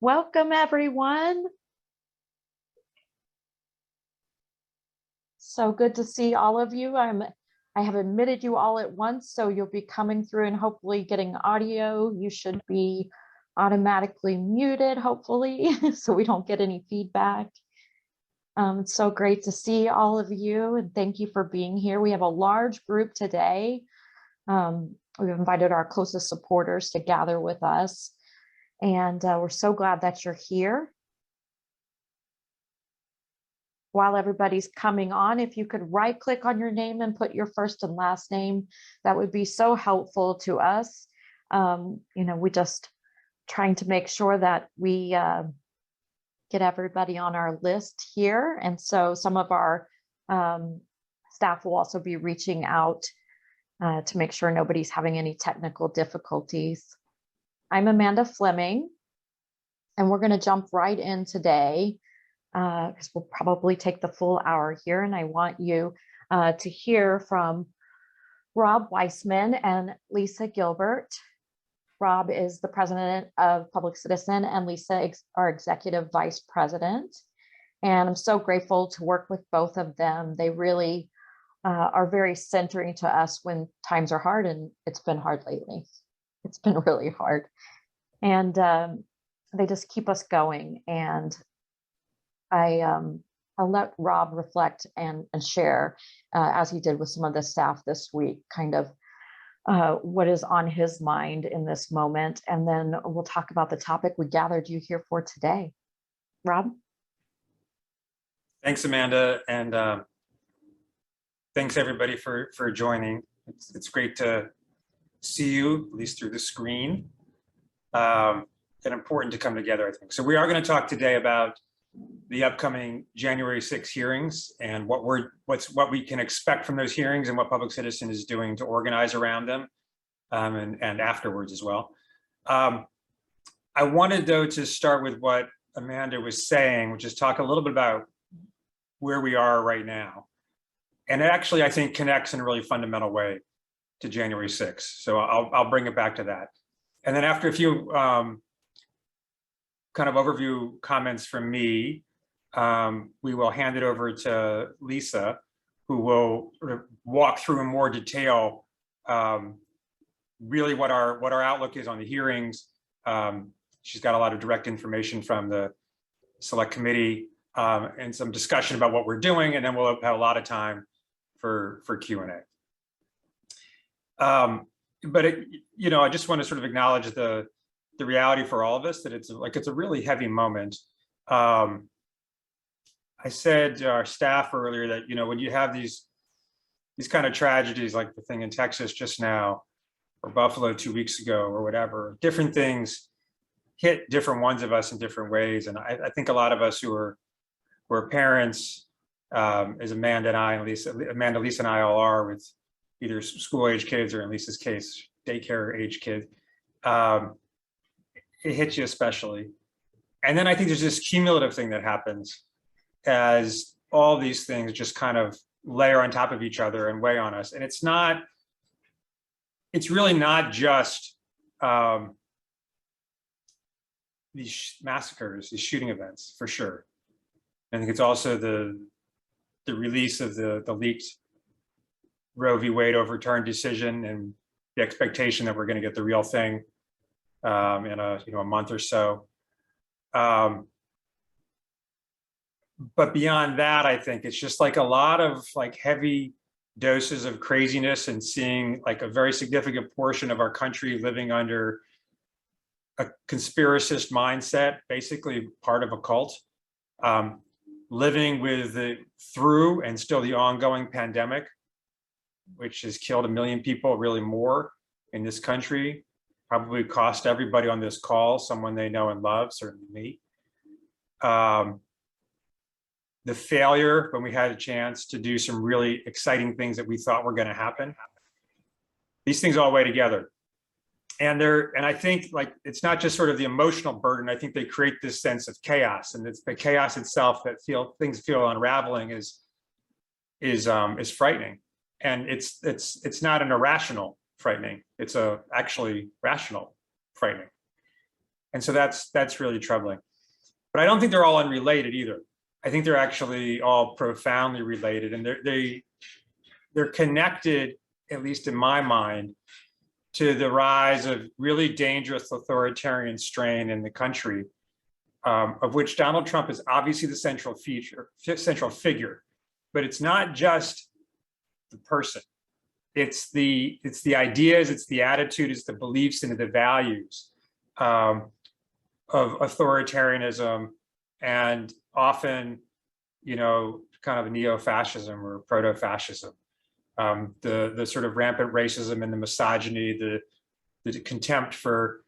Welcome, everyone. So good to see all of you. I have admitted you all at once, so you'll be coming through and hopefully getting audio. You should be automatically muted, hopefully, so we don't get any feedback. It's so great to see all of you, and thank you for being here. We have a large group today. We've invited our closest supporters to gather with us, and we're so glad that you're here. While everybody's coming on, if you could right click on your name and put your first and last name, that would be so helpful to us. We just trying to make sure that we get everybody on our list here. And so some of our staff will also be reaching out to make sure nobody's having any technical difficulties. I'm Amanda Fleming, and we're going to jump right in today, because we'll probably take the full hour here, and I want you to hear from Rob Weissman and Lisa Gilbert. Rob is the president of Public Citizen, and Lisa our executive vice president. And I'm so grateful to work with both of them. They really are very centering to us when times are hard, and it's been hard lately. It's been really hard. And they just keep us going. And I'll let Rob reflect and share, as he did with some of the staff this week, kind of what is on his mind in this moment. And then we'll talk about the topic we gathered you here for today. Rob? Thanks, Amanda. And thanks everybody for joining. It's great to see you, at least through the screen. And important to come together, I think. So we are going to talk today about the upcoming January 6 hearings and what we can expect from those hearings and what Public Citizen is doing to organize around them, and afterwards as well. I wanted, though, to start with what Amanda was saying, which is talk a little bit about where we are right now. And it actually, I think, connects in a really fundamental way to January 6th. So I'll bring it back to that. And then after a few kind of overview comments from me, we will hand it over to Lisa, who will sort of walk through in more detail really what our outlook is on the hearings. She's got a lot of direct information from the select committee, and some discussion about what we're doing, and then we'll have a lot of time for Q&A. But I just want to sort of acknowledge the reality for all of us that it's a really heavy moment. I said to our staff earlier that when you have these kind of tragedies, like the thing in Texas just now, or Buffalo 2 weeks ago, or whatever, different things hit different ones of us in different ways. And I think a lot of us who are parents, as Amanda, Lisa and I all are, with either school-age kids or in Lisa's case, daycare-age kids. It hits you especially. And then I think there's this cumulative thing that happens as all these things just kind of layer on top of each other and weigh on us. And it's really not just these massacres, these shooting events, for sure. I think it's also the release of the leaked Roe v. Wade overturned decision and the expectation that we're going to get the real thing in a month or so. But beyond that, I think it's just like a lot of heavy doses of craziness, and seeing a very significant portion of our country living under a conspiracist mindset, basically part of a cult, living with through and still the ongoing pandemic, which has killed 1 million people, really more, in this country. Probably cost everybody on this call someone they know and love, certainly me. The failure when we had a chance to do some really exciting things that we thought were going to happen. These things all weigh together. And I think it's not just sort of the emotional burden. I think they create this sense of chaos, and it's the chaos itself that things feel unraveling is frightening. And it's not an irrational frightening. It's actually rational frightening. And so that's really troubling. But I don't think they're all unrelated either. I think they're actually all profoundly related, and they're connected, at least in my mind, to the rise of really dangerous authoritarian strain in the country, of which Donald Trump is obviously the central figure. But it's not just the person. It's the ideas, it's the attitude, it's the beliefs and the values of authoritarianism, and often, kind of neo-fascism or proto-fascism. The sort of rampant racism and the misogyny, the contempt for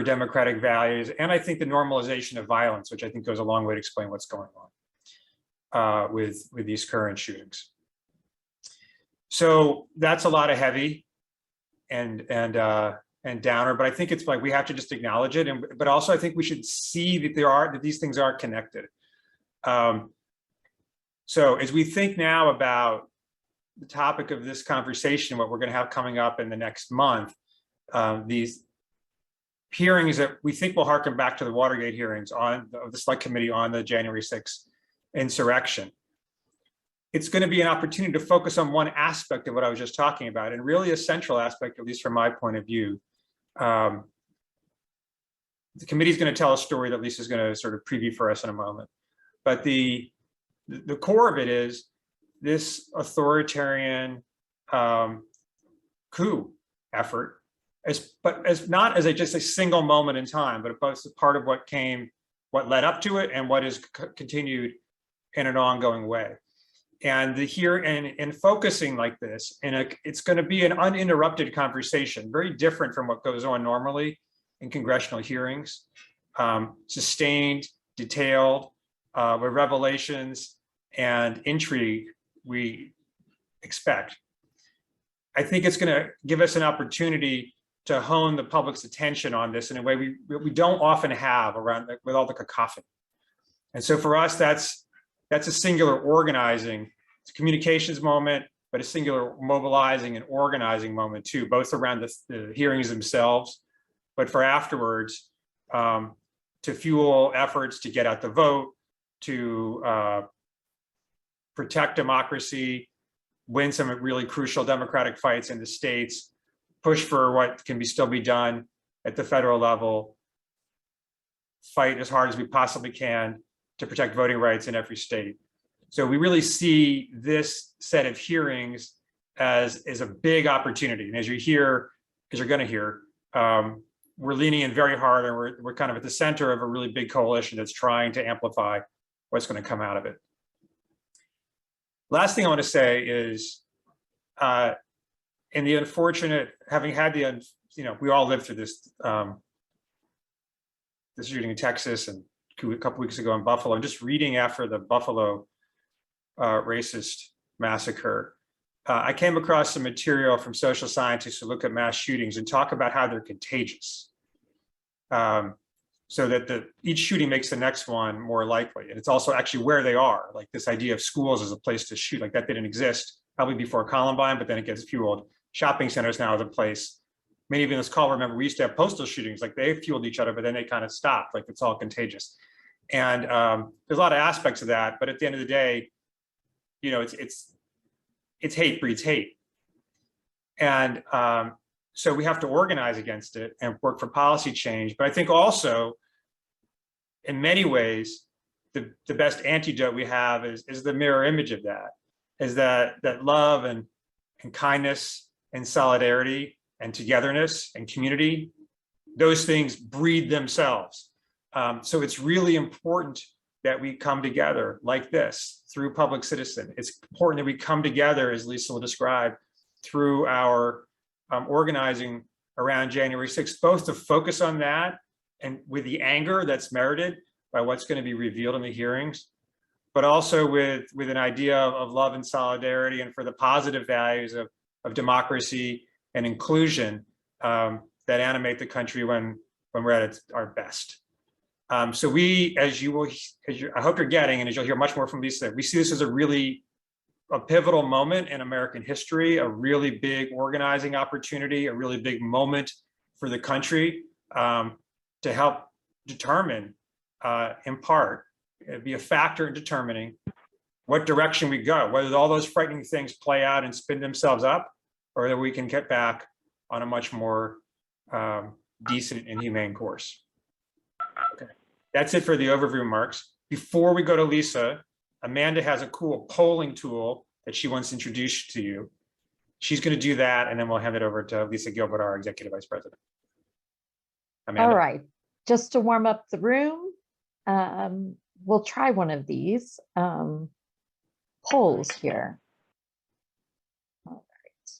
democratic values, and I think the normalization of violence, which I think goes a long way to explain what's going on with these current shootings. So that's a lot of heavy and downer, but I think it's like we have to just acknowledge it, but also I think we should see that these things are connected. So as we think now about the topic of this conversation, what we're going to have coming up in the next month, these hearings that we think will harken back to the Watergate hearings of the Select Committee on the January 6th insurrection. It's going to be an opportunity to focus on one aspect of what I was just talking about, and really a central aspect, at least from my point of view. The committee is going to tell a story that Lisa's going to sort of preview for us in a moment. But the core of it is this authoritarian coup effort, but as not as just a single moment in time, but as part of what led up to it and what is continued in an ongoing way. And and focusing like this, and it's going to be an uninterrupted conversation, very different from what goes on normally in congressional hearings, sustained, detailed, with revelations and intrigue we expect. I think it's going to give us an opportunity to hone the public's attention on this in a way we don't often have around with all the cacophony. And so for us, that's a singular organizing, it's a communications moment, but a singular mobilizing and organizing moment too, both around the hearings themselves, but for afterwards, to fuel efforts to get out the vote, to protect democracy, win some really crucial democratic fights in the states, push for what can still be done at the federal level, fight as hard as we possibly can to protect voting rights in every state. So we really see this set of hearings as a big opportunity. And as you're going to hear, we're leaning in very hard, and we're kind of at the center of a really big coalition that's trying to amplify what's going to come out of it. Last thing I want to say is, in the unfortunate, having had we all lived through this, this shooting in Texas and a couple weeks ago in Buffalo, and just reading after the Buffalo racist massacre, I came across some material from social scientists who look at mass shootings and talk about how they're contagious. So that each shooting makes the next one more likely. And it's also actually where they are, like this idea of schools as a place to shoot, like that didn't exist probably before Columbine, but then it gets fueled. Shopping centers now are the place. Many of you in this call remember we used to have postal shootings, like they fueled each other, but then they kind of stopped, like it's all contagious. And there's a lot of aspects of that, but at the end of the day, it's hate breeds hate. And so we have to organize against it and work for policy change. But I think also, in many ways, the best antidote we have is the mirror image of that, is that love and kindness and solidarity and togetherness and community, those things breed themselves. So it's really important that we come together like this through Public Citizen. It's important that we come together, as Lisa will describe, through our organizing around January 6th, both to focus on that and with the anger that's merited by what's going to be revealed in the hearings, but also with an idea of love and solidarity and for the positive values of democracy and inclusion that animate the country when we're at our best. So I hope you're getting, and as you'll hear much more from Lisa, we see this as a pivotal moment in American history, a really big organizing opportunity, a really big moment for the country to help determine, in part, it'd be a factor in determining what direction we go, whether all those frightening things play out and spin themselves up, or that we can get back on a much more decent and humane course. Okay, that's it for the overview remarks. Before we go to Lisa, Amanda has a cool polling tool that she wants to introduce to you. She's going to do that, and then we'll hand it over to Lisa Gilbert, our Executive Vice President. Amanda? All right, just to warm up the room, we'll try one of these polls here. All right.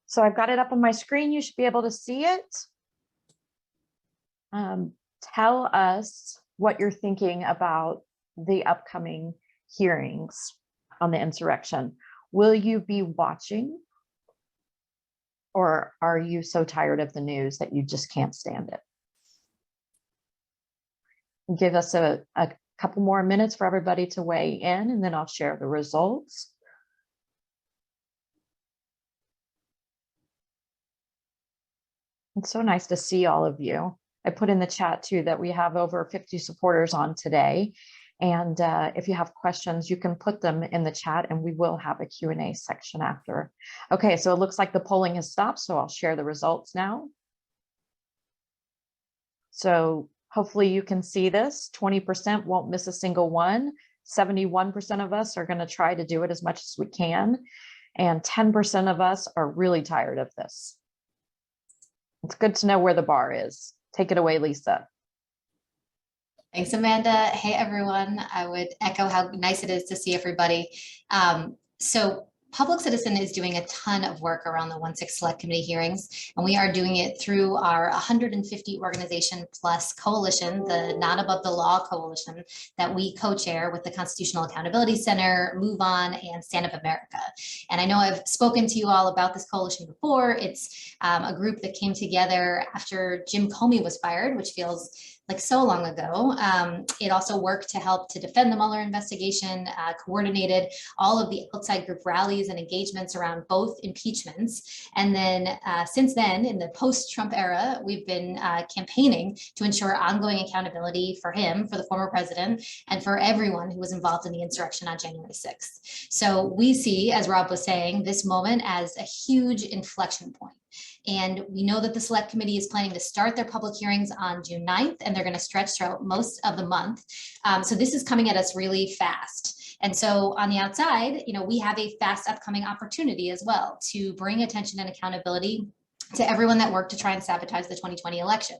So I've got it up on my screen. You should be able to see it. Tell us what you're thinking about the upcoming hearings on the insurrection. Will you be watching, or are you so tired of the news that you just can't stand it? Give us a couple more minutes for everybody to weigh in, and then I'll share the results. It's so nice to see all of you. I put in the chat too that we have over 50 supporters on today. And if you have questions, you can put them in the chat and we will have a Q&A section after. Okay, so it looks like the polling has stopped, so I'll share the results now. So hopefully you can see this. 20% won't miss a single one. 71% of us are going to try to do it as much as we can. And 10% of us are really tired of this. It's good to know where the bar is. Take it away, Lisa. Thanks, Amanda. Hey, everyone. I would echo how nice it is to see everybody. So Public Citizen is doing a ton of work around the 1/6 Select Committee hearings, and we are doing it through our 150 organization plus coalition, the Not Above the Law coalition that we co-chair with the Constitutional Accountability Center, Move On, and Stand Up America. And I know I've spoken to you all about this coalition before. It's a group that came together after Jim Comey was fired, which feels like so long ago. It also worked to help to defend the Mueller investigation, coordinated all of the outside group rallies and engagements around both impeachments. And then since then, in the post-Trump era, we've been campaigning to ensure ongoing accountability for him, for the former president, and for everyone who was involved in the insurrection on January 6th. So we see, as Rob was saying, this moment as a huge inflection point. And we know that the Select Committee is planning to start their public hearings on June 9th, and they're going to stretch throughout most of the month. So this is coming at us really fast. And so on the outside, we have a fast upcoming opportunity as well to bring attention and accountability to everyone that worked to try and sabotage the 2020 election.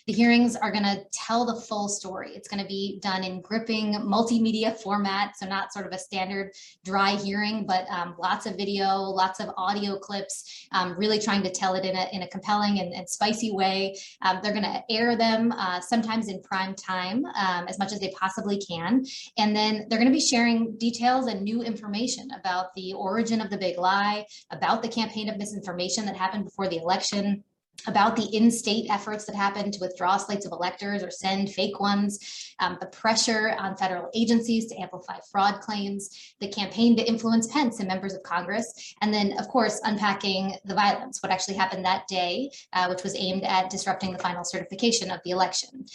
The hearings are going to tell the full story. It's going to be done in gripping multimedia format, so not sort of a standard dry hearing, but lots of video, lots of audio clips, really trying to tell it in a compelling and spicy way. They're going to air them sometimes in prime time, as much as they possibly can. And then they're going to be sharing details and new information about the origin of the big lie, about the campaign of misinformation that happened before the election, about the in-state efforts that happened to withdraw slates of electors or send fake ones, the pressure on federal agencies to amplify fraud claims, the campaign to influence Pence and members of Congress, and then, of course, unpacking the violence, what actually happened that day, which was aimed at disrupting the final certification of the election.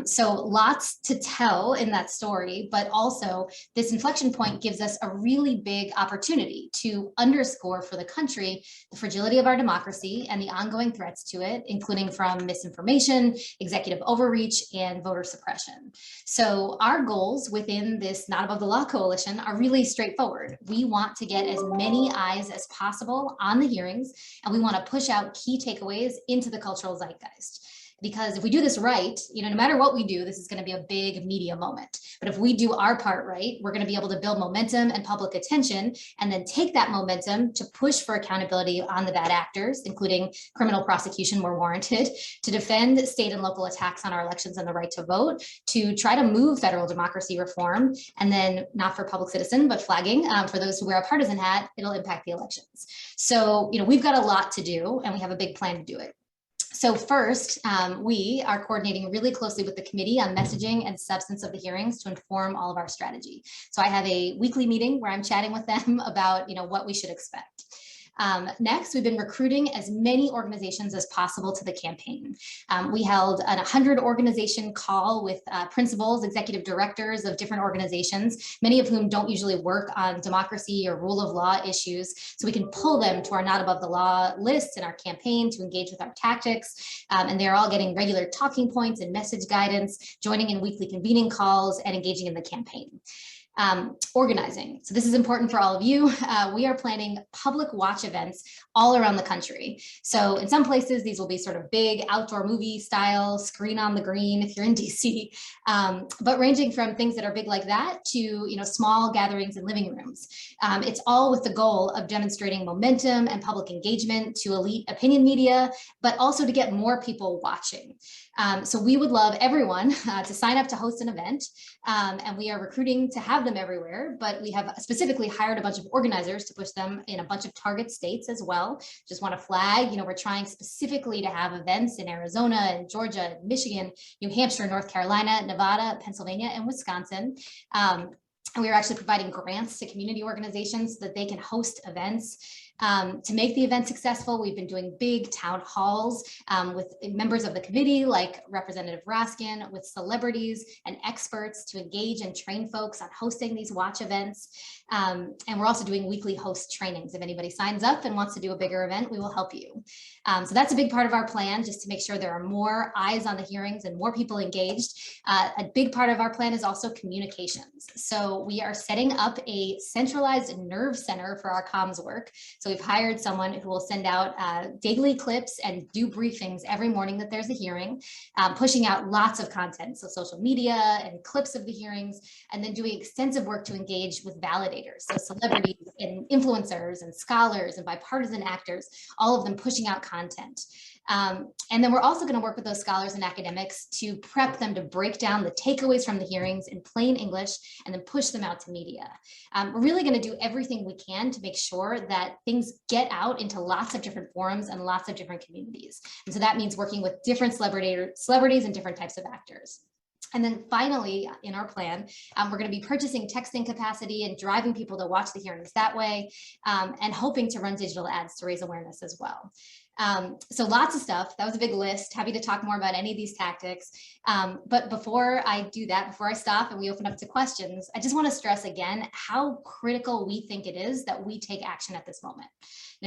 So lots to tell in that story, but also this inflection point gives us a really big opportunity to underscore for the country the fragility of our democracy and the ongoing threats to it, including from misinformation, executive overreach, and voter suppression. So our goals within this Not Above the Law coalition are really straightforward. We want to get as many eyes as possible on the hearings, and we want to push out key takeaways into the cultural zeitgeist. Because if we do this right, no matter what we do, this is going to be a big media moment. But if we do our part right, we're going to be able to build momentum and public attention, and then take that momentum to push for accountability on the bad actors, including criminal prosecution where warranted, to defend state and local attacks on our elections and the right to vote, to try to move federal democracy reform, and then not for Public Citizen, but flagging for those who wear a partisan hat, it'll impact the elections. So, we've got a lot to do, and we have a big plan to do it. So first, we are coordinating really closely with the committee on messaging and substance of the hearings to inform all of our strategy. So I have a weekly meeting where I'm chatting with them about what we should expect. Next, we've been recruiting as many organizations as possible to the campaign. We held a 100 organization call with principals, executive directors of different organizations, many of whom don't usually work on democracy or rule of law issues. So we can pull them to our not above the law lists in our campaign to engage with our tactics. And they're all getting regular talking points and message guidance, joining in weekly convening calls, and engaging in the campaign. Organizing. So this is important for all of you. We are planning public watch events all around the country. So in some places, these will be sort of big outdoor movie style, screen on the green if you're in DC, but ranging from things that are big like that to small gatherings in living rooms. It's all with the goal of demonstrating momentum and public engagement to elite opinion media, but also to get more people watching. So we would love everyone to sign up to host an event, and we are recruiting to have them everywhere, but we have specifically hired a bunch of organizers to push them in a bunch of target states as well. Just want to flag, we're trying specifically to have events in Arizona and Georgia, Michigan, New Hampshire, North Carolina, Nevada, Pennsylvania, and Wisconsin. And we are actually providing grants to community organizations so that they can host events. To make the event successful, we've been doing big town halls with members of the committee like Representative Raskin, with celebrities and experts to engage and train folks on hosting these watch events. And we're also doing weekly host trainings. If anybody signs up and wants to do a bigger event, we will help you. So that's a big part of our plan, just to make sure there are more eyes on the hearings and more people engaged. A big part of our plan is also communications. So we are setting up a centralized nerve center for our comms work. So we've hired someone who will send out daily clips and do briefings every morning that there's a hearing, pushing out lots of content, so social media and clips of the hearings, and then doing extensive work to engage with validators, so celebrities and influencers and scholars and bipartisan actors, all of them pushing out content. And then we're also going to work with those scholars and academics to prep them to break down the takeaways from the hearings in plain English and then push them out to media. We're really going to do everything we can to make sure that things get out into lots of different forums and lots of different communities. And so that means working with different celebrities and different types of actors. And then finally, in our plan, we're going to be purchasing texting capacity and driving people to watch the hearings that way, and hoping to run digital ads to raise awareness as well. So lots of stuff. That was a big list. Happy to talk more about any of these tactics. But before I do that, before I stop and we open up to questions, I just want to stress again how critical we think it is that we take action at this moment.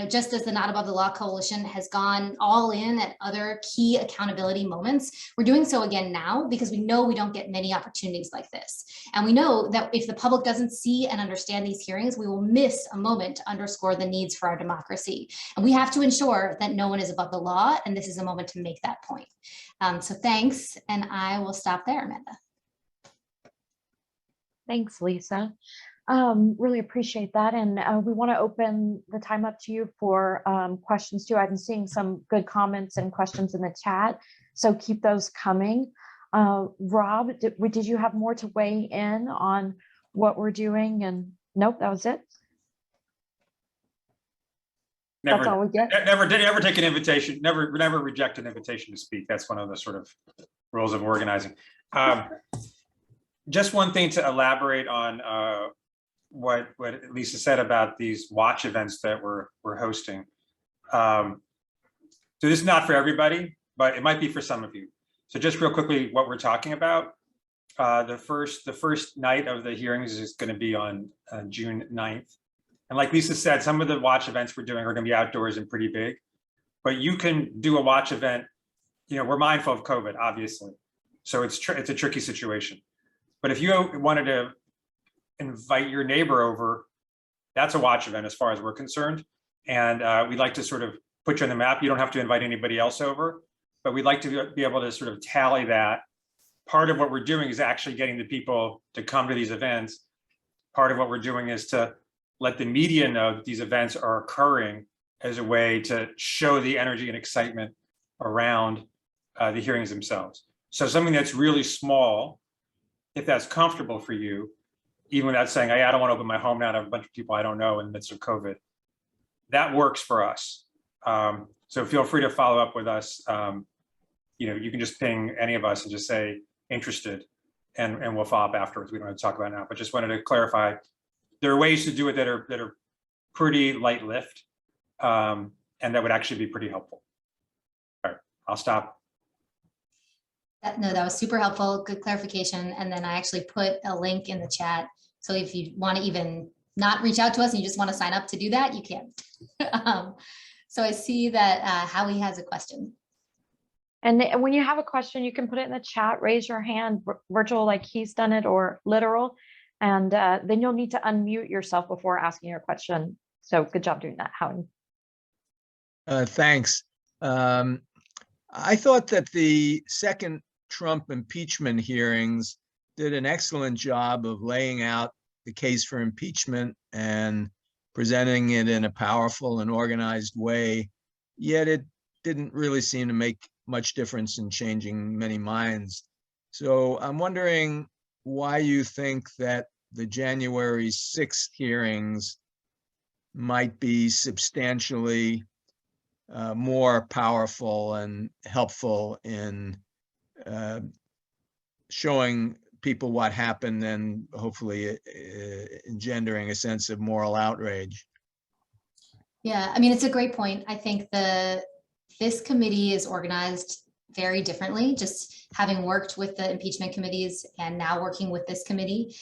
Just as the Not Above the Law Coalition has gone all in at other key accountability moments, we're doing so again now because we know we don't get many opportunities like this. And we know that if the public doesn't see and understand these hearings, we will miss a moment to underscore the needs for our democracy. And we have to ensure that no one is above the law, and this is a moment to make that point. So thanks, and I will stop there, Amanda. Thanks, Lisa. Really appreciate that. And we want to open the time up to you for questions too. I've been seeing some good comments and questions in the chat, so keep those coming. Rob, did you have more to weigh in on what we're doing? And nope, that was it. Never, that's all we get. Never take an invitation. Never reject an invitation to speak. That's one of the sort of rules of organizing. Just one thing to elaborate on what Lisa said about these watch events that we're hosting. So this is not for everybody, but it might be for some of you. So just real quickly, what we're talking about. The first night of the hearings is going to be on June 9th. And like Lisa said, some of the watch events we're doing are going to be outdoors and pretty big, but you can do a watch event. We're mindful of COVID, obviously, so it's a tricky situation. But if you wanted to invite your neighbor over, that's a watch event as far as we're concerned. And we'd like to sort of put you on the map. You don't have to invite anybody else over, but we'd like to be able to sort of tally that. Part of what we're doing is actually getting the people to come to these events. Part of what we're doing is to let the media know that these events are occurring as a way to show the energy and excitement around the hearings themselves. So something that's really small, if that's comfortable for you, even without saying, hey, I don't want to open my home now to a bunch of people I don't know in the midst of COVID, that works for us. So feel free to follow up with us. You can just ping any of us and just say interested, and we'll follow up afterwards. We don't have to talk about it now, but just wanted to clarify. There are ways to do it that are pretty light lift. And that would actually be pretty helpful. All right, I'll stop. No, that was super helpful. Good clarification. And then I actually put a link in the chat. So if you want to even not reach out to us and you just want to sign up to do that, you can. So I see that Howie has a question. And when you have a question, you can put it in the chat, raise your hand, virtual like he's done it, or literal. And then you'll need to unmute yourself before asking your question. So good job doing that, Howie. Thanks. I thought that the second Trump impeachment hearings did an excellent job of laying out the case for impeachment and presenting it in a powerful and organized way, yet it didn't really seem to make much difference in changing many minds. So I'm wondering why you think that the January 6th hearings might be substantially more powerful and helpful in showing people what happened and hopefully engendering a sense of moral outrage. Yeah, I mean, it's a great point. I think this committee is organized very differently, just having worked with the impeachment committees and now working with this committee.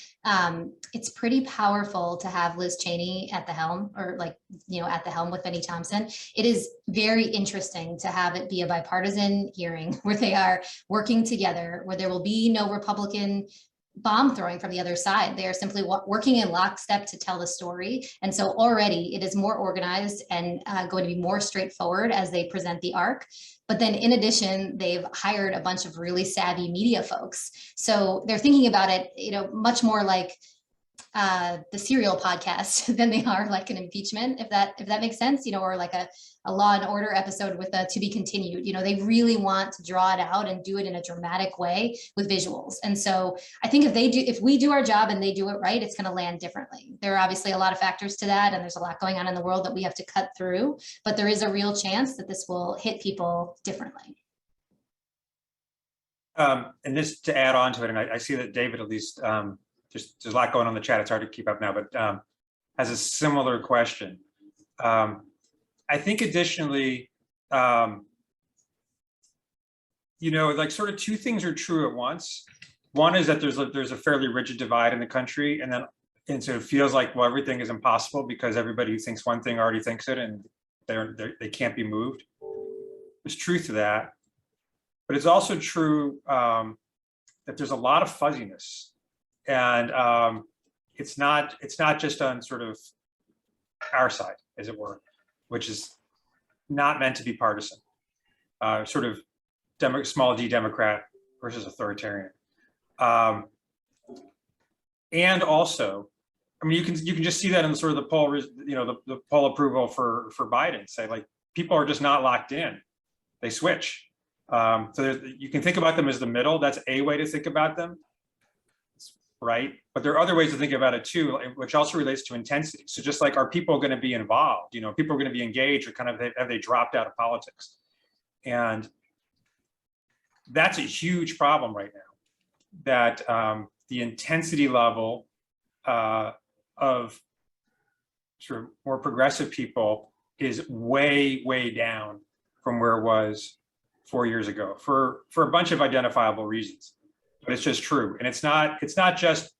It's pretty powerful to have Liz Cheney at the helm, or like, at the helm with Benny Thompson. It is very interesting to have it be a bipartisan hearing where they are working together, where there will be no Republican bomb throwing from the other side. They are simply working in lockstep to tell the story. And so already it is more organized and going to be more straightforward as they present the arc. But then in addition, they've hired a bunch of really savvy media folks. So they're thinking about it, much more like the Serial podcast than they are like an impeachment, if that makes sense, or like a Law and Order episode with a to be continued. They really want to draw it out and do it in a dramatic way with visuals. And so I think if we do our job and they do it right, it's going to land differently. There are obviously a lot of factors to that, and there's a lot going on in the world that we have to cut through, but there is a real chance that this will hit people differently. And this to add on to it, and I see that David, at least, there's a lot going on in the chat. It's hard to keep up now, but has a similar question. I think additionally, like sort of two things are true at once. One is that there's a fairly rigid divide in the country, and so it feels like, well, everything is impossible because everybody who thinks one thing already thinks it, and they can't be moved. There's truth to that, but it's also true that there's a lot of fuzziness. And it's not just on sort of our side, as it were, which is not meant to be partisan, sort of small d Democrat versus authoritarian. And also, I mean, you can just see that in sort of the poll, the poll approval for Biden. Say, like, people are just not locked in; they switch. So you can think about them as the middle. That's a way to think about them. Right? But there are other ways to think about it too, which also relates to intensity. So just like, are people going to be involved? People are going to be engaged, or kind of have they dropped out of politics? And that's a huge problem right now, that the intensity level of sort of more progressive people is way, way down from where it was 4 years ago for a bunch of identifiable reasons. But it's just true, and it's not just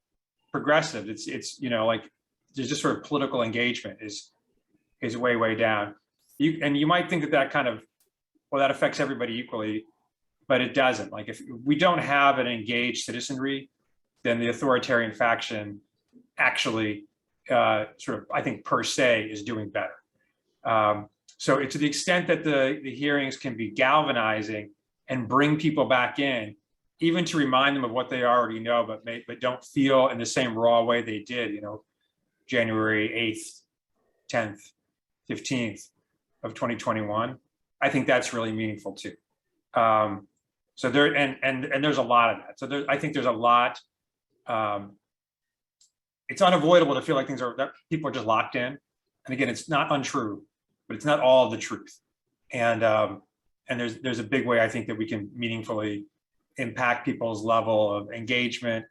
progressive. It's like there's just sort of political engagement is way, way down. You might think that kind of, well, that affects everybody equally, but it doesn't. Like, if we don't have an engaged citizenry, then the authoritarian faction actually sort of, I think, per se, is doing better. So to the extent that the hearings can be galvanizing and bring people back in, even to remind them of what they already know, but don't feel in the same raw way they did, January 8th, 10th, 15th of 2021. I think that's really meaningful too. So there, and there's a lot of that. So I think there's a lot. It's unavoidable to feel like that people are just locked in. And again, it's not untrue, but it's not all the truth. And there's a big way, I think, that we can meaningfully impact people's level of engagement,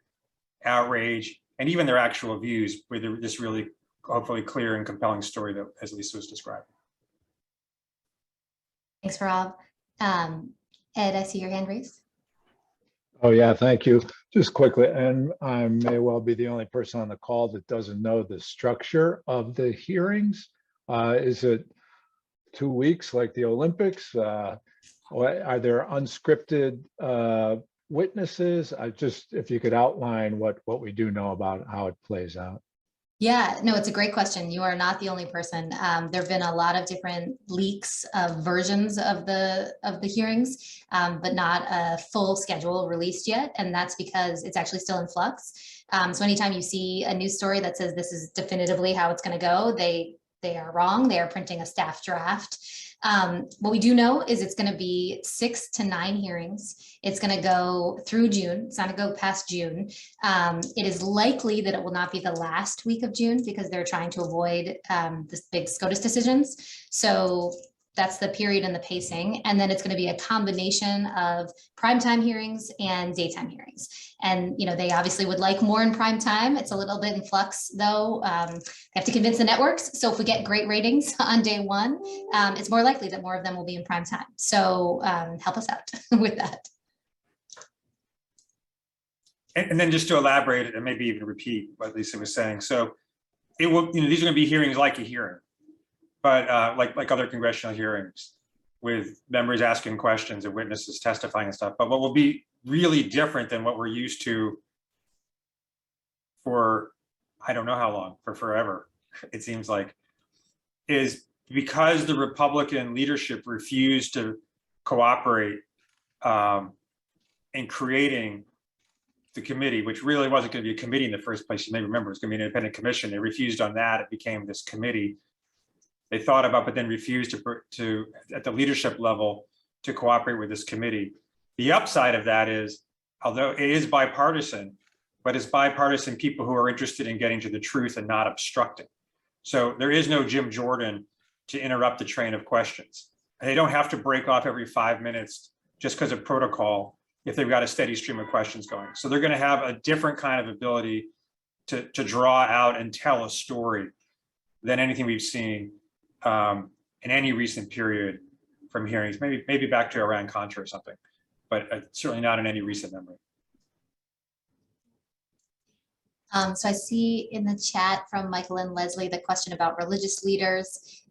outrage, and even their actual views with this really hopefully clear and compelling story that, as Lisa was describing. Thanks, Rob. Ed, I see your hand raised. Oh, yeah, thank you. Just quickly, and I may well be the only person on the call that doesn't know the structure of the hearings. Is it 2 weeks like the Olympics? Or are there unscripted witnesses? If you could outline what we do know about how it plays out. Yeah, no, it's a great question. You are not the only person. There have been a lot of different leaks of versions of the hearings, but not a full schedule released yet. And that's because it's actually still in flux. So anytime you see a news story that says this is definitively how it's going to go, they are wrong. They are printing a staff draft. What we do know is it's going to be 6 to 9 hearings. It's going to go through June. It's not going to go past June. It is likely that it will not be the last week of June because they're trying to avoid this big SCOTUS decisions. So that's the period and the pacing. And then it's going to be a combination of primetime hearings and daytime hearings. And, you know, they obviously would like more in prime time. It's a little bit in flux though. They have to convince the networks. So if we get great ratings on day one, it's more likely that more of them will be in prime time. So help us out with that. And then just to elaborate and maybe even repeat what Lisa was saying. So it will, you know, these are going to be hearings like a hearing, but like other congressional hearings with members asking questions and witnesses testifying and stuff. But what will be really different than what we're used to for, I don't know how long, for forever, it seems like, is because the Republican leadership refused to cooperate in creating the committee, which really wasn't going to be a committee in the first place. You may remember it was going to be an independent commission. They refused on that. It became this committee. They thought about, but then refused to at the leadership level to cooperate with this committee. The upside of that is, although it is bipartisan, but it's bipartisan people who are interested in getting to the truth and not obstructing. So there is no Jim Jordan to interrupt the train of questions. And they don't have to break off every 5 minutes just because of protocol if they've got a steady stream of questions going. So they're going to have a different kind of ability to draw out and tell a story than anything we've seen in any recent period from hearings, maybe back to Iran-Contra or something, but certainly not in any recent memory. So I see in the chat from Michael and Leslie the question about religious leaders.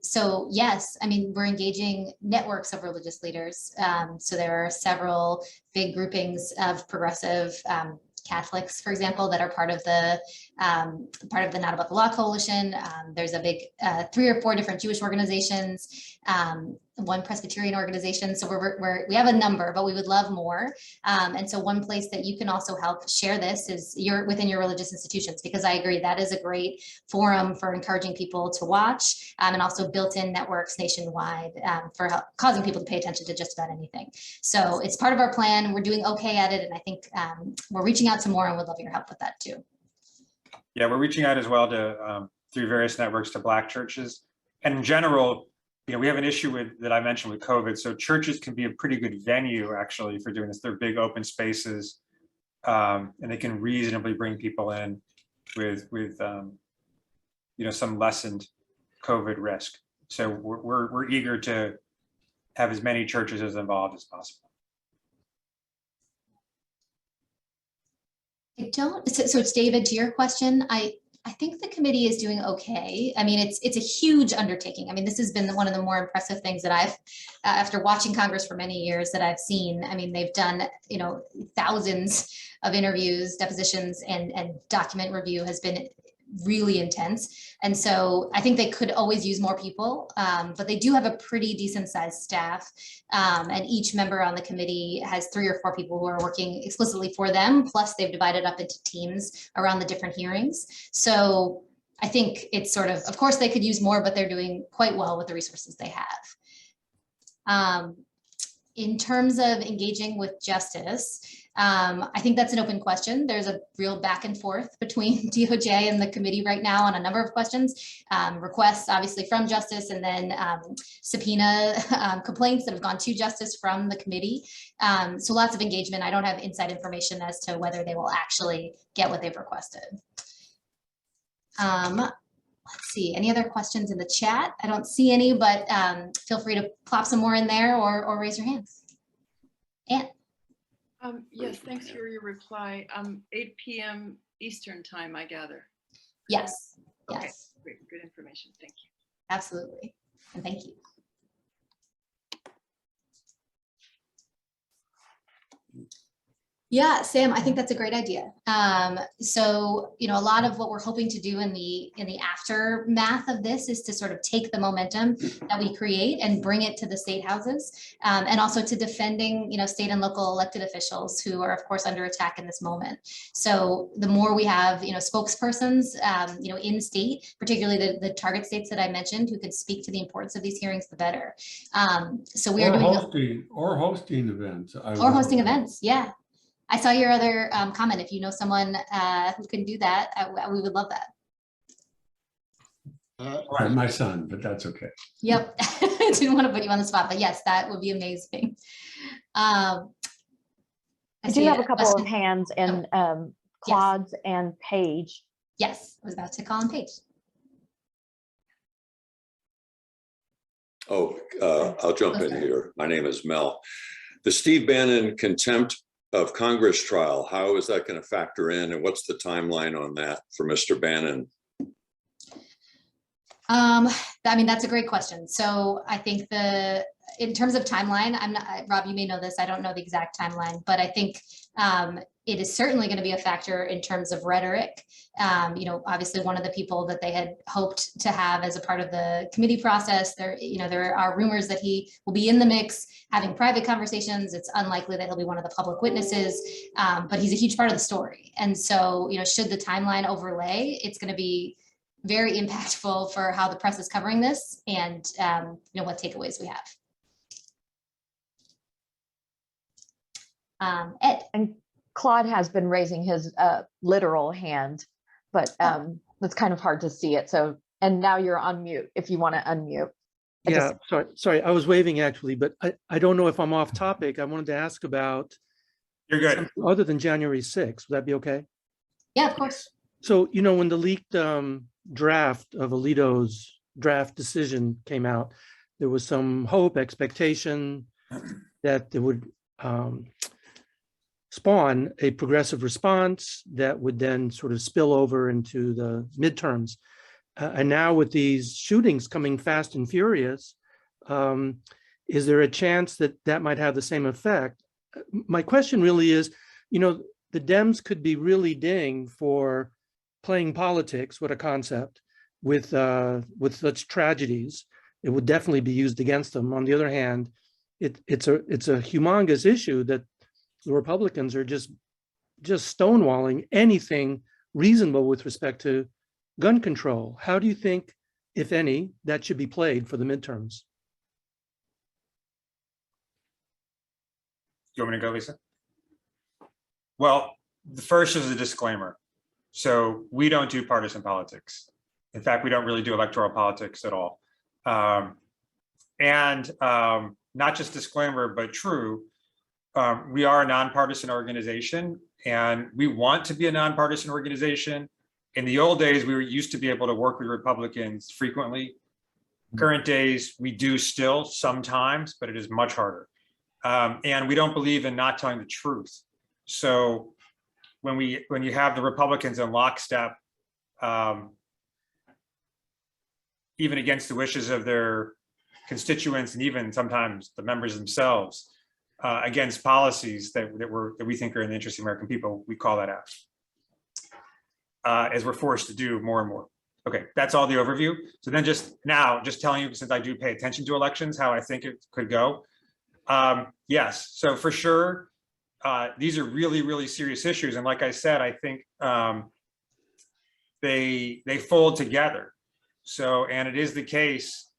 So yes, I mean, we're engaging networks of religious leaders. So there are several big groupings of progressive Catholics, for example, that are part of the Not About the Law Coalition. There's a big 3 or 4 different Jewish organizations, 1 Presbyterian organization. So we have a number, but we would love more. And so one place that you can also help share this is within your religious institutions, because I agree that is a great forum for encouraging people to watch, and also built-in networks nationwide for causing people to pay attention to just about anything. So it's part of our plan. We're doing okay at it, and I think we're reaching out to more, and would love your help with that too. Yeah, we're reaching out as well to through various networks to Black churches, and in general, you know, we have an issue that I mentioned with COVID. So churches can be a pretty good venue actually for doing this. They're big open spaces, and they can reasonably bring people in with you know, some lessened COVID risk. So we're eager to have as many churches as involved as possible. So it's David, to your question, I think the committee is doing okay. I mean, it's a huge undertaking. I mean, this has been one of the more impressive things that I've, after watching Congress for many years, that I've seen. I mean, they've done, you know, thousands of interviews, depositions, and document review has been really intense. And so I think they could always use more people, but they do have a pretty decent sized staff. And each member on the committee has 3 or 4 people who are working explicitly for them. Plus they've divided up into teams around the different hearings. So I think it's sort of course they could use more, but they're doing quite well with the resources they have. In terms of engaging with justice, I think that's an open question. There's a real back and forth between DOJ and the committee right now on a number of questions, requests obviously from justice, and then subpoena complaints that have gone to justice from the committee. So lots of engagement. I don't have inside information as to whether they will actually get what they've requested. let's see, any other questions in the chat? I don't see any, but feel free to plop some more in there or raise your hands. Ann. Yes, thanks for your reply. 8 p.m. Eastern time, I gather. Yes, Okay, yes, great, good information. Thank you. absolutely. And thank you. Yeah, Sam, I think that's a great idea. So, you know, a lot of what we're hoping to do in the aftermath of this is to sort of take the momentum that we create and bring it to the state houses, and also to defending, you know, state and local elected officials who are, of course, under attack in this moment. So the more we have, you know, spokespersons, you know, in state, particularly the target states that I mentioned, who could speak to the importance of these hearings, the better. So we are doing hosting events. or hosting events. Yeah. I saw your other comment. If you know someone who can do that, we would love that. Right, my son, but that's okay. Yep. Didn't want to put you on the spot, but yes, that would be amazing. I do have a couple of hands in Claude's and Paige. Yes, I was about to call on Paige. Oh, I'll jump in here. My name is Mel. The Steve Bannon contempt of Congress trial, how is that going to factor in, and what's the timeline on that for Mr. Bannon? I mean, that's a great question. So I think in terms of timeline, I'm not, Rob, you may know this, I don't know the exact timeline, but I think it is certainly going to be a factor in terms of rhetoric. You know, obviously one of the people that they had hoped to have as a part of the committee process, there are rumors that he will be in the mix having private conversations. It's unlikely that he'll be one of the public witnesses, but he's a huge part of the story. And so, you know, should the timeline overlay, it's going to be very impactful for how the press is covering this and, you know, what takeaways we have. Ed. And Claude has been raising his literal hand, but it's kind of hard to see it. So, and now you're on mute if you want to unmute. Yeah, sorry, I was waving actually, but I don't know if I'm off topic. I wanted to ask about. You're good. Other than January 6th, would that be okay? Yeah, of course. So, you know, when the leaked draft of Alito's draft decision came out, there was some hope, expectation that it would spawn a progressive response that would then sort of spill over into the midterms. And now with these shootings coming fast and furious, is there a chance that that might have the same effect? My question really is, you know, the Dems could be really dinged for playing politics, what a concept, with such tragedies. It would definitely be used against them. On the other hand, it's a humongous issue that the Republicans are just stonewalling anything reasonable with respect to gun control. How do you think, if any, that should be played for the midterms? You want me to go, Lisa? Well, the first is a disclaimer. So we don't do partisan politics. In fact, we don't really do electoral politics at all. Not just disclaimer, but true. We are a nonpartisan organization, and we want to be a nonpartisan organization. In the old days, we used to be able to work with Republicans frequently. Current days, we do still sometimes, but it is much harder. And we don't believe in not telling the truth. So when you have the Republicans in lockstep, even against the wishes of their constituents and even sometimes the members themselves, against policies that we think are in the interest of American people, we call that out, as we're forced to do more and more. Okay, that's all the overview. So then just telling you, since I do pay attention to elections, how I think it could go. Yes, so for sure, these are really, really serious issues. And like I said, I think they fold together. So, and it is the case,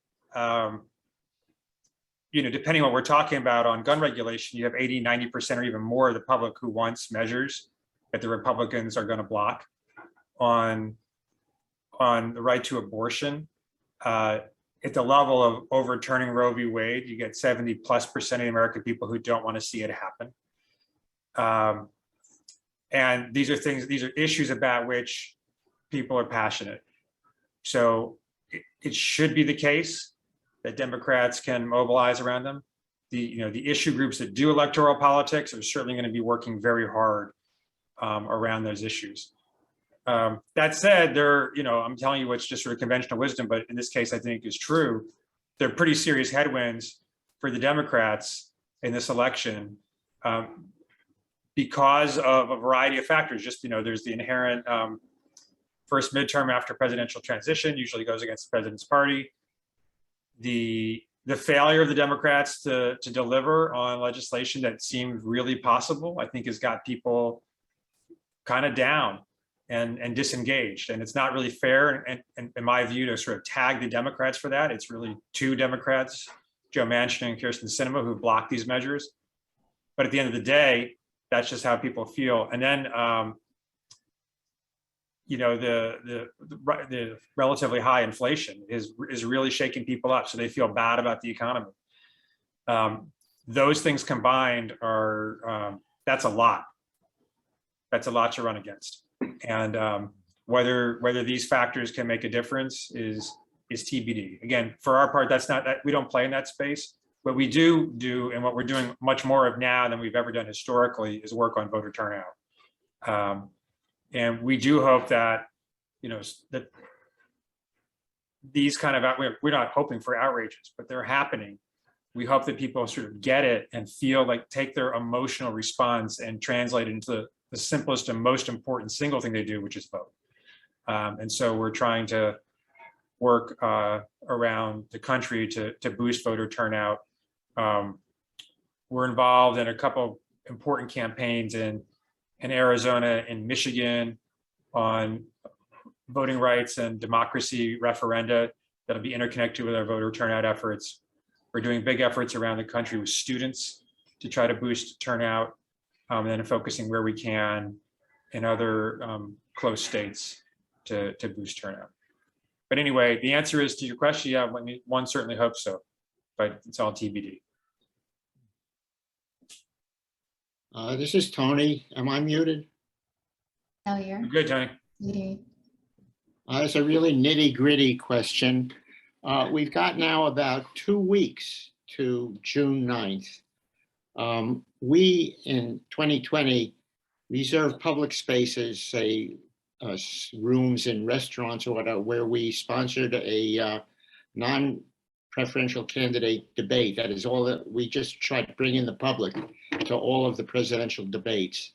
you know, depending on what we're talking about on gun regulation, you have 80, 90% or even more of the public who wants measures that the Republicans are going to block on the right to abortion. At the level of overturning Roe v. Wade, you get 70+% of the American people who don't want to see it happen. And these are issues about which people are passionate. So it should be the case that Democrats can mobilize around them. The issue groups that do electoral politics are certainly going to be working very hard around those issues. That said, I'm telling you what's just sort of conventional wisdom, but in this case, I think is true. They're pretty serious headwinds for the Democrats in this election because of a variety of factors. Just, there's the inherent first midterm after presidential transition usually goes against the president's party. The failure of the Democrats to deliver on legislation that seemed really possible, I think has got people kind of down and disengaged. And it's not really fair, and in my view, to sort of tag the Democrats for that. It's really two Democrats, Joe Manchin and Kyrsten Sinema, who blocked these measures. But at the end of the day, that's just how people feel. And then, the relatively high inflation is really shaking people up, so they feel bad about the economy. Those things combined are that's a lot. That's a lot to run against, and whether these factors can make a difference is TBD. Again, for our part, that's not that we don't play in that space. What we do, and what we're doing much more of now than we've ever done historically, is work on voter turnout. And we do hope that, that these kind of, we're not hoping for outrages, but they're happening. We hope that people sort of get it and feel like, take their emotional response and translate it into the simplest and most important single thing they do, which is vote. And so we're trying to work around the country to boost voter turnout. We're involved in a couple important campaigns in Arizona and Michigan on voting rights and democracy referenda that'll be interconnected with our voter turnout efforts. We're doing big efforts around the country with students to try to boost turnout, and then focusing where we can in other close states to boost turnout. But anyway, the answer is to your question, yeah, one certainly hopes so, but it's all TBD. This is Tony. Am I muted? No, you're Good, Tony. muted. It's a really nitty-gritty question. We've got now about 2 weeks to June 9th. We, in 2020, reserved public spaces, say rooms in restaurants or whatever, where we sponsored a non-preferential candidate debate. That is all that we just tried to bring in the public to all of the presidential debates.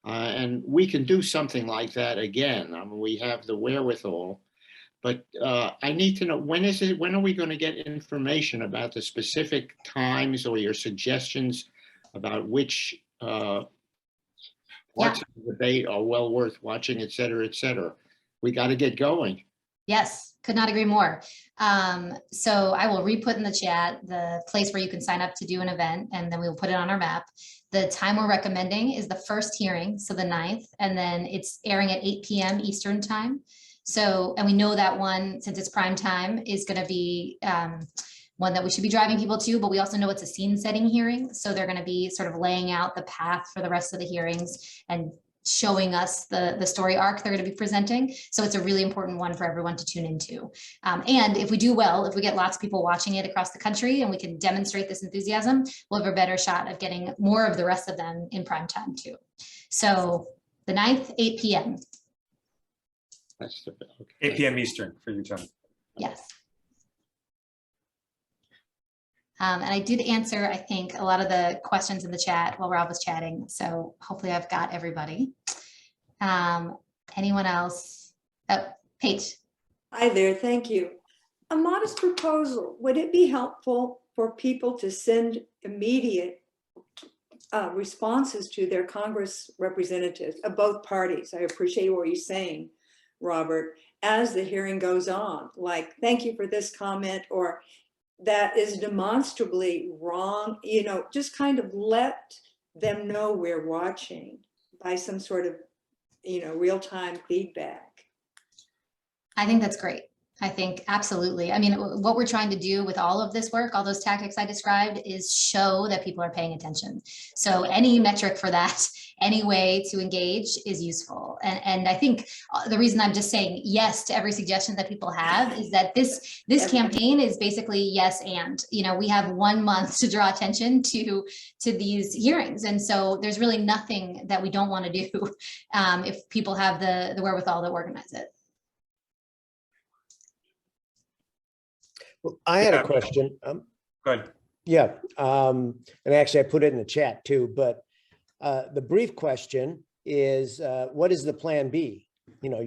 And we can do something like that again. I mean, we have the wherewithal, but I need to know, when are we going to get information about the specific times or your suggestions about which parts of the debate are well worth watching, et cetera, et cetera? We got to get going. Yes, could not agree more. So I will re-put in the chat the place where you can sign up to do an event, and then we will put it on our map. The time we're recommending is the first hearing, so the 9th, and then it's airing at 8 p.m. Eastern time. So, and we know that one, since it's prime time, is going to be one that we should be driving people to, but we also know it's a scene setting hearing. So they're going to be sort of laying out the path for the rest of the hearings and showing us the story arc they're going to be presenting. So it's a really important one for everyone to tune into. And if we do well, if we get lots of people watching it across the country and we can demonstrate this enthusiasm, we'll have a better shot of getting more of the rest of them in prime time too. So the 9th, 8 p.m. That's the, okay. 8 p.m. Eastern for you, Tony. Yes. And I did answer, I think, a lot of the questions in the chat while Rob was chatting. So hopefully I've got everybody. Anyone else? Oh, Paige. Hi there, thank you. A modest proposal. Would it be helpful for people to send immediate responses to their Congress representatives of both parties? I appreciate what you're saying, Robert, as the hearing goes on, like, thank you for this comment, or that is demonstrably wrong, just kind of let them know we're watching by some sort of, real-time feedback. I think that's great. I think absolutely. I mean, what we're trying to do with all of this work, all those tactics I described, is show that people are paying attention. So any metric for that, any way to engage is useful. And I think the reason I'm just saying yes to every suggestion that people have is that this campaign is basically yes and. You know, we have 1 month to draw attention to these hearings, and so there's really nothing that we don't want to do if people have the wherewithal to organize it. Well, I had Yeah. a question. Good. Yeah, and actually I put it in the chat too, but the brief question is, what is the plan B? You know,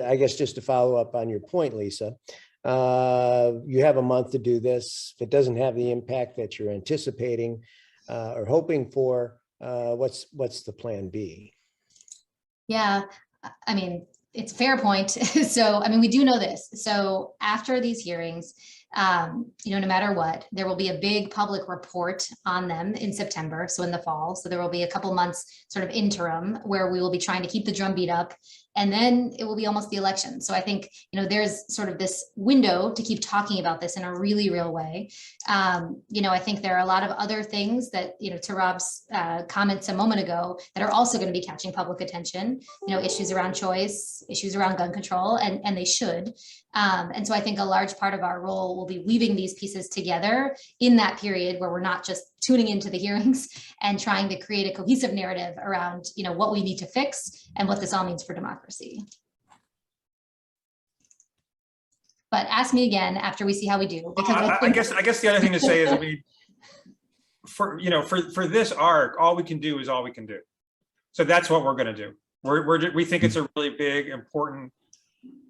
I guess just to follow up on your point, Lisa, you have a month to do this. If it doesn't have the impact that you're anticipating or hoping for, what's the plan B? Yeah, I mean, it's a fair point. So, I mean, we do know this. So after these hearings, you know, no matter what, there will be a big public report on them in September, so in the fall. So there will be a couple months sort of interim where we will be trying to keep the drumbeat up, and then it will be almost the election. So I think, you know, there's sort of this window to keep talking about this in a really real way. You know, I think there are a lot of other things that, you know, to Rob's comments a moment ago, that are also going to be catching public attention, you know, issues around choice, issues around gun control, and they should. And so I think a large part of our role will be weaving these pieces together in that period where we're not just tuning into the hearings and trying to create a cohesive narrative around, you know, what we need to fix and what this all means for democracy. But ask me again after we see how we do, because I guess the other thing to say is, I mean, for this arc, all we can do is all we can do. So that's what we're going to do. We think it's a really big, important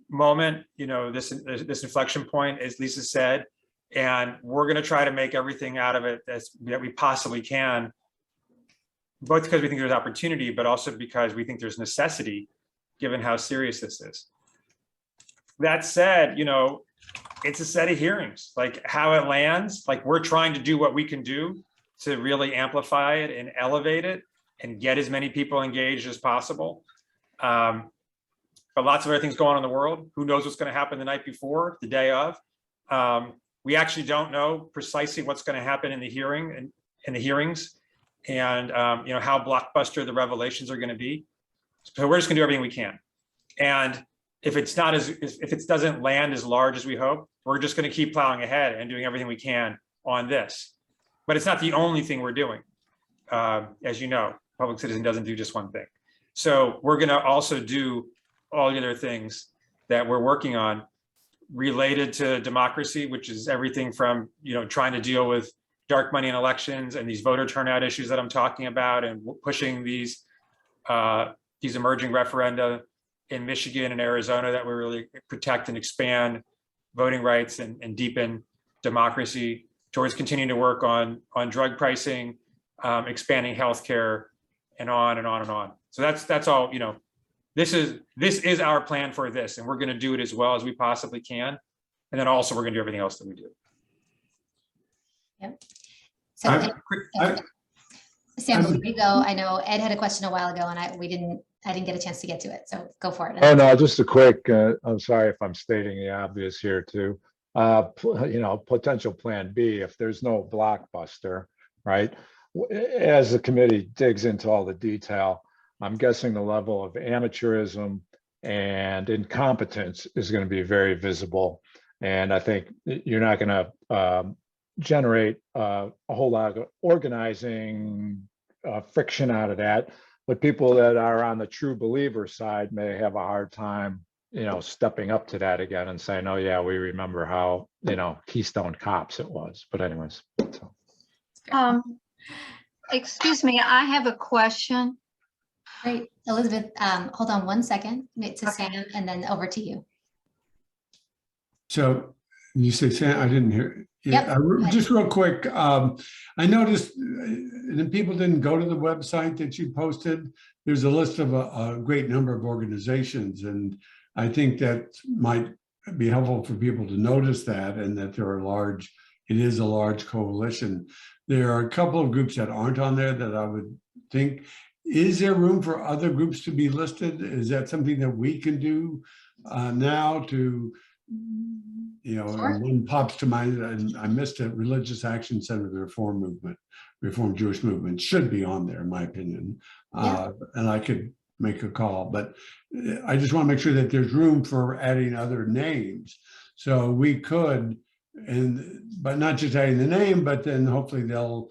moment, you know, this inflection point, as Lisa said, and we're going to try to make everything out of it that we possibly can, both because we think there's opportunity, but also because we think there's necessity, given how serious this is. That said, you know, it's a set of hearings. Like how it lands, like we're trying to do what we can do to really amplify it and elevate it and get as many people engaged as possible. But lots of other things going on in the world. Who knows what's going to happen the night before, the day of? We actually don't know precisely what's going to happen in the hearings, and you know, how blockbuster the revelations are going to be. So we're just going to do everything we can. And if it doesn't land as large as we hope, we're just going to keep plowing ahead and doing everything we can on this. But it's not the only thing we're doing. As you know, Public Citizen doesn't do just one thing. So we're going to also do all the other things that we're working on related to democracy, which is everything from, you know, trying to deal with dark money in elections and these voter turnout issues that I'm talking about, and pushing these emerging referenda in Michigan and Arizona that will really protect and expand voting rights and deepen democracy, towards continuing to work on drug pricing, expanding healthcare, and on and on and on. So that's all, you know. This is our plan for this, and we're going to do it as well as we possibly can. And then also we're going to do everything else that we do. Yep. So Sam, before you go, I know Ed had a question a while ago, and I didn't get a chance to get to it. So go for it. Oh, no, just a quick, I'm sorry if I'm stating the obvious here too. You know, potential plan B, if there's no blockbuster, right? As the committee digs into all the detail, I'm guessing the level of amateurism and incompetence is going to be very visible. And I think you're not going to generate a whole lot of organizing friction out of that. But people that are on the true believer side may have a hard time, you know, stepping up to that again and saying, oh, yeah, we remember how, you know, Keystone Cops it was. But anyways. So. Excuse me, I have a question. Great. Elizabeth, hold on 1 second to Sam, and then over to you. So you say, Sam, I didn't hear. Yeah, Yep. Just real quick. I noticed, and people didn't go to the website that you posted. There's a list of a great number of organizations, and I think that might be helpful for people to notice that, and that it is a large coalition. There are a couple of groups that aren't on there that I would think. Is there room for other groups to be listed? Is that something that we can do now to You know, Sure. and one pops to mind, and I missed it, Religious Action Center, the Reform Movement, Reform Jewish Movement should be on there, in my opinion. Yeah. And I could make a call, but I just want to make sure that there's room for adding other names. So we could, but not just adding the name, but then hopefully they'll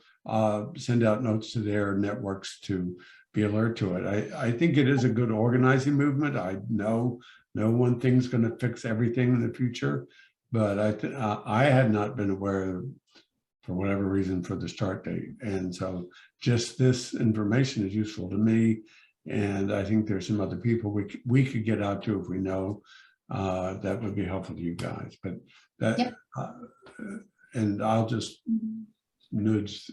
send out notes to their networks to be alert to it. I think it is a good organizing movement. I know no one thing's going to fix everything in the future, but I had not been aware of, for whatever reason, for the start date. And so just this information is useful to me. And I think there's some other people we could get out to if we know that would be helpful to you guys. But that, Yep. And I'll just nudge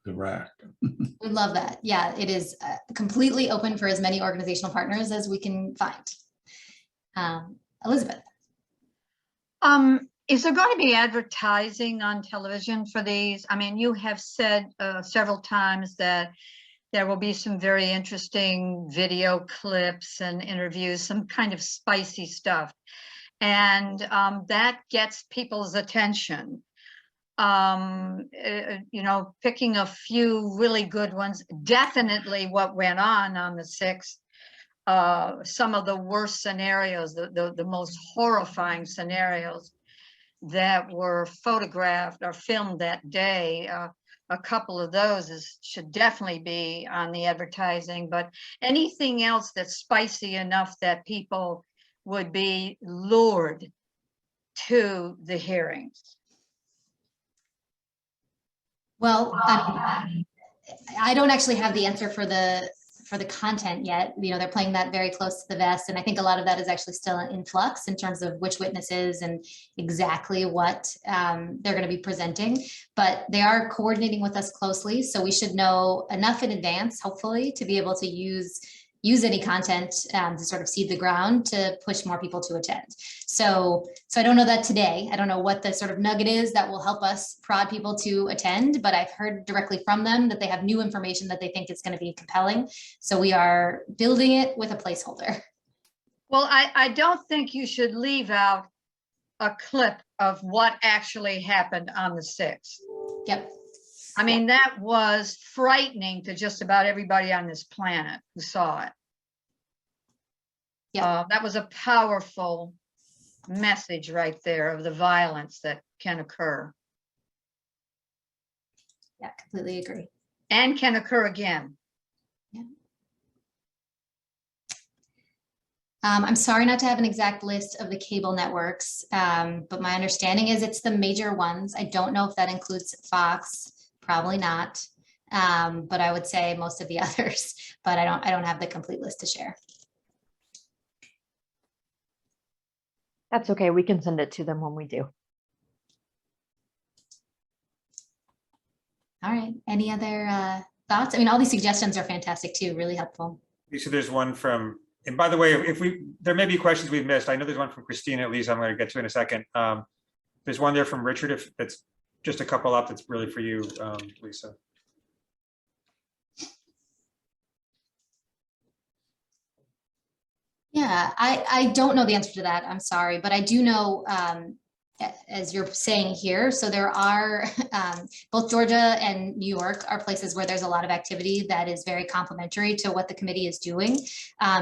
the rack. We love that. Yeah, it is completely open for as many organizational partners as we can find. Elizabeth. Is there going to be advertising on television for these? I mean, you have said several times that there will be some very interesting video clips and interviews, some kind of spicy stuff. And that gets people's attention. You know, picking a few really good ones, definitely what went on the 6th, some of the worst scenarios, the most horrifying scenarios that were photographed or filmed that day. A couple of those should definitely be on the advertising, but anything else that's spicy enough that people would be lured to the hearings. Well, I don't actually have the answer for the content yet. You know, they're playing that very close to the vest, and I think a lot of that is actually still in flux in terms of which witnesses and exactly what they're going to be presenting. But they are coordinating with us closely, so we should know enough in advance, hopefully, to be able to use any content to sort of seed the ground to push more people to attend. So I don't know that today. I don't know what the sort of nugget is that will help us prod people to attend, but I've heard directly from them that they have new information that they think is going to be compelling. So we are building it with a placeholder. Well, I don't think you should leave out a clip of what actually happened on the 6th. Yep. I mean, that was frightening to just about everybody on this planet who saw it. Yeah. That was a powerful message right there of the violence that can occur. Yeah, completely agree. And can occur again. Yeah. I'm sorry not to have an exact list of the cable networks, but my understanding is it's the major ones. I don't know if that includes Fox. Probably not, but I would say most of the others, but I don't have the complete list to share. That's okay. We can send it to them when we do. All right. Any other thoughts? I mean, all these suggestions are fantastic too, really helpful. So there's one from, and by the way, there may be questions we've missed. I know there's one from Christina, at least I'm going to get to in a second. There's one there from Richard, if that's just a couple up, that's really for you, Lisa. Yeah, I don't know the answer to that. I'm sorry, but I do know, as you're saying here, so there are both Georgia and New York are places where there's a lot of activity that is very complementary to what the committee is doing.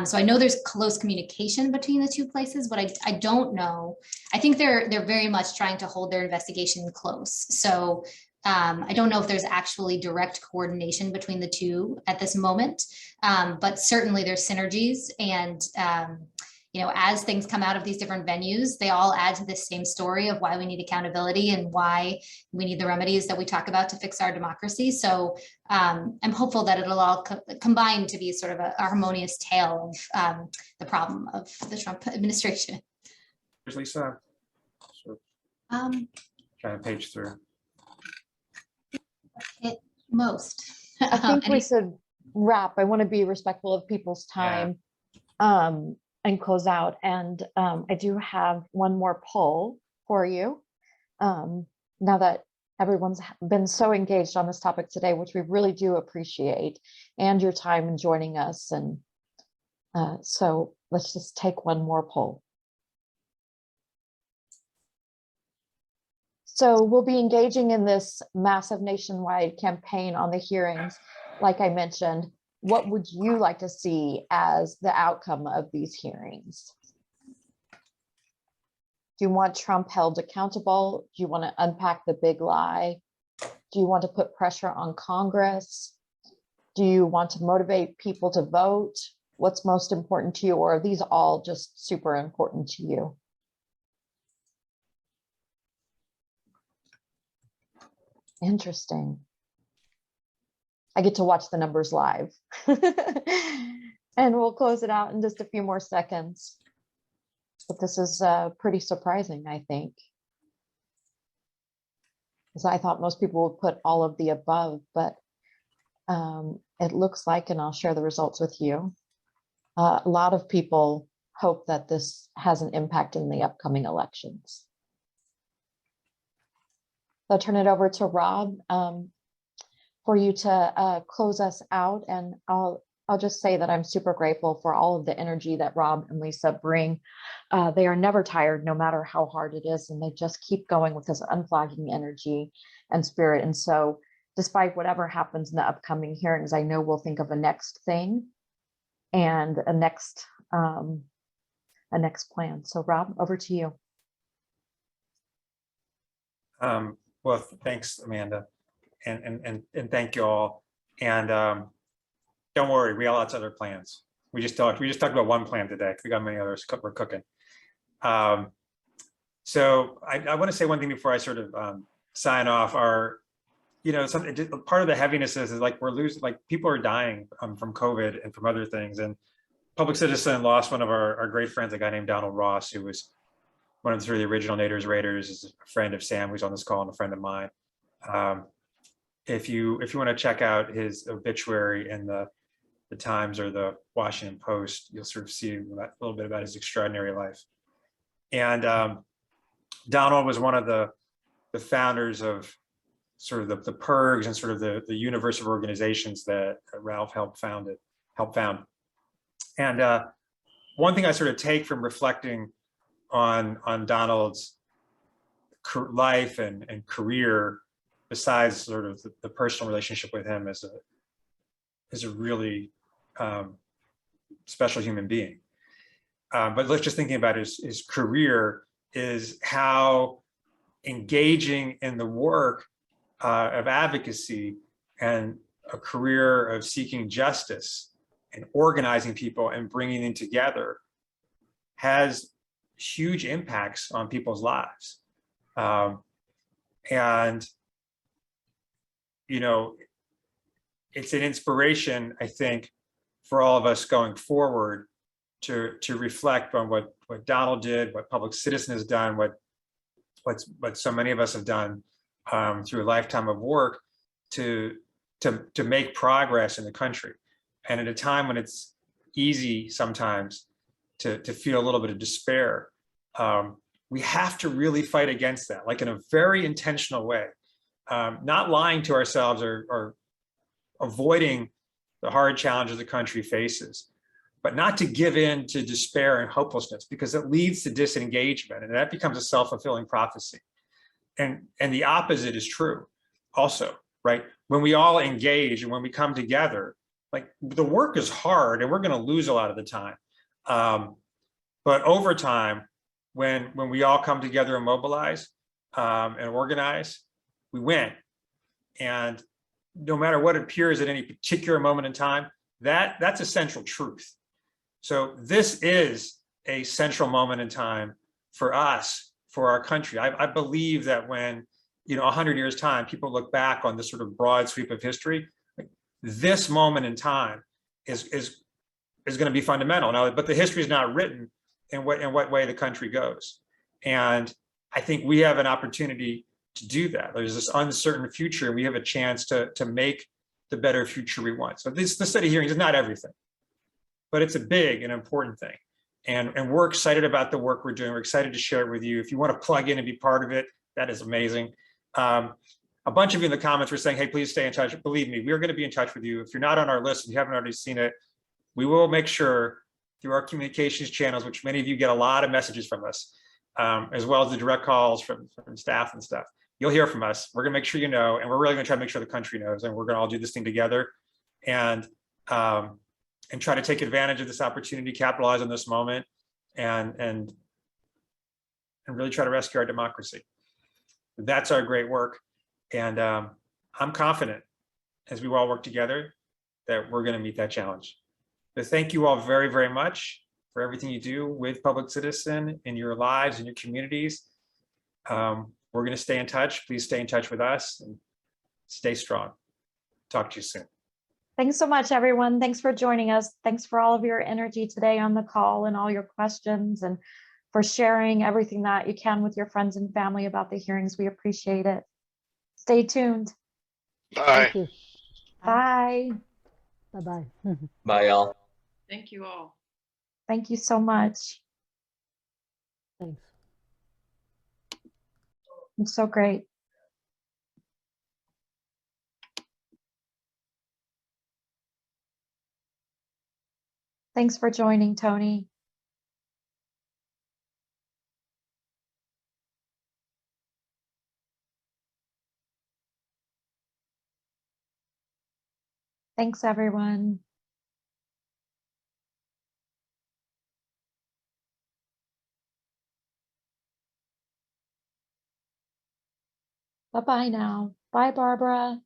So I know there's close communication between the two places, but I don't know. I think they're very much trying to hold their investigation close. So I don't know if there's actually direct coordination between the two at this moment, but certainly there's synergies. And you know, as things come out of these different venues, they all add to this same story of why we need accountability and why we need the remedies that we talk about to fix our democracy. So I'm hopeful that it'll all combine to be sort of a harmonious tale of the problem of the Trump administration. Here's Lisa. So, trying to page through. Hit most. I think we should wrap. I want to be respectful of people's time. And close out. And I do have one more poll for you. Now that everyone's been so engaged on this topic today, which we really do appreciate, and your time in joining us. And so let's just take one more poll. So we'll be engaging in this massive nationwide campaign on the hearings. Like I mentioned, what would you like to see as the outcome of these hearings? Do you want Trump held accountable? Do you want to unpack the big lie? Do you want to put pressure on Congress? Do you want to motivate people to vote? What's most important to you? Or are these all just super important to you? Interesting. I get to watch the numbers live. And we'll close it out in just a few more seconds. But this is pretty surprising, I think. Because I thought most people would put all of the above, but it looks like, and I'll share the results with you, a lot of people hope that this has an impact in the upcoming elections. I'll turn it over to Rob for you to close us out, and I'll just say that I'm super grateful for all of the energy that Rob and Lisa bring. They are never tired, no matter how hard it is, and they just keep going with this unflagging energy and spirit. And so despite whatever happens in the upcoming hearings, I know we'll think of a next thing and a next plan. So Rob, over to you. Well, thanks, Amanda, and thank you all. And don't worry, we have lots of other plans. We just talked about one plan today. We got many others we're cooking. So I want to say one thing before I sort of sign off. Part of the heaviness is like we're losing, like people are dying from COVID and from other things. And Public Citizen lost one of our great friends, a guy named Donald Ross, who was one of the original Naders Raiders, is a friend of Sam, who's on this call, and a friend of mine. If you want to check out his obituary in the Times or the Washington Post, you'll sort of see a little bit about his extraordinary life. And Donald was one of the founders of sort of the PIRGs and sort of the universe of organizations that Ralph helped found. And one thing I sort of take from reflecting on Donald's life and career, besides sort of the personal relationship with him as a really special human being. But let's just thinking about his career, is how engaging in the work of advocacy and a career of seeking justice and organizing people and bringing them together has huge impacts on people's lives. And, it's an inspiration, I think, for all of us going forward to reflect on what Donald did, what Public Citizen has done, what so many of us have done through a lifetime of work to make progress in the country. And at a time when it's easy sometimes to feel a little bit of despair, we have to really fight against that, like in a very intentional way, not lying to ourselves or avoiding the hard challenges the country faces, but not to give in to despair and hopelessness, because it leads to disengagement, and that becomes a self-fulfilling prophecy. And the opposite is true also, right? When we all engage and when we come together, like the work is hard and we're going to lose a lot of the time. But over time, when we all come together and mobilize and organize, we win. And no matter what appears at any particular moment in time, that's a central truth. So this is a central moment in time for us, for our country. I believe that when, 100 years time, people look back on this sort of broad sweep of history, like, this moment in time is going to be fundamental. Now, but the history is not written in what way the country goes. And I think we have an opportunity to do that. There's this uncertain future. We have a chance to make the better future we want. So the set of hearings is not everything, but it's a big and important thing. And we're excited about the work we're doing. We're excited to share it with you. If you want to plug in and be part of it, that is amazing. A bunch of you in the comments were saying, hey, please stay in touch. Believe me, we're going to be in touch with you. If you're not on our list and you haven't already seen it, we will make sure through our communications channels, which many of you get a lot of messages from us, as well as the direct calls from staff and stuff. you'll hear from us. We're gonna make sure you know, and we're really gonna try to make sure the country knows, and we're gonna all do this thing together and try to take advantage of this opportunity, capitalize on this moment, and really try to rescue our democracy. That's our great work. And I'm confident as we all work together that we're going to meet that challenge. But thank you all very, very much for everything you do with Public Citizen in your lives and your communities. We're going to stay in touch. Please stay in touch with us and stay strong. Talk to you soon. Thanks so much, everyone. Thanks for joining us. Thanks for all of your energy today on the call and all your questions, and for sharing everything that you can with your friends and family about the hearings. We appreciate it. Stay tuned. Bye. Thank you. Bye. Bye-bye. Bye, y'all. Thank you all. Thank you so much. Thanks. It's so great. Thanks for joining, Tony. Thanks, everyone. Bye-bye now. Bye, Barbara.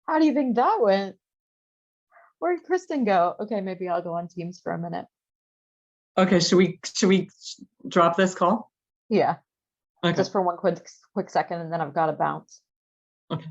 How do you think that went? Where'd Kristen go? Okay, maybe I'll go on Teams for a minute. Okay, should we drop this call? Yeah, Okay. just for one quick second, and then I've got to bounce. Okay.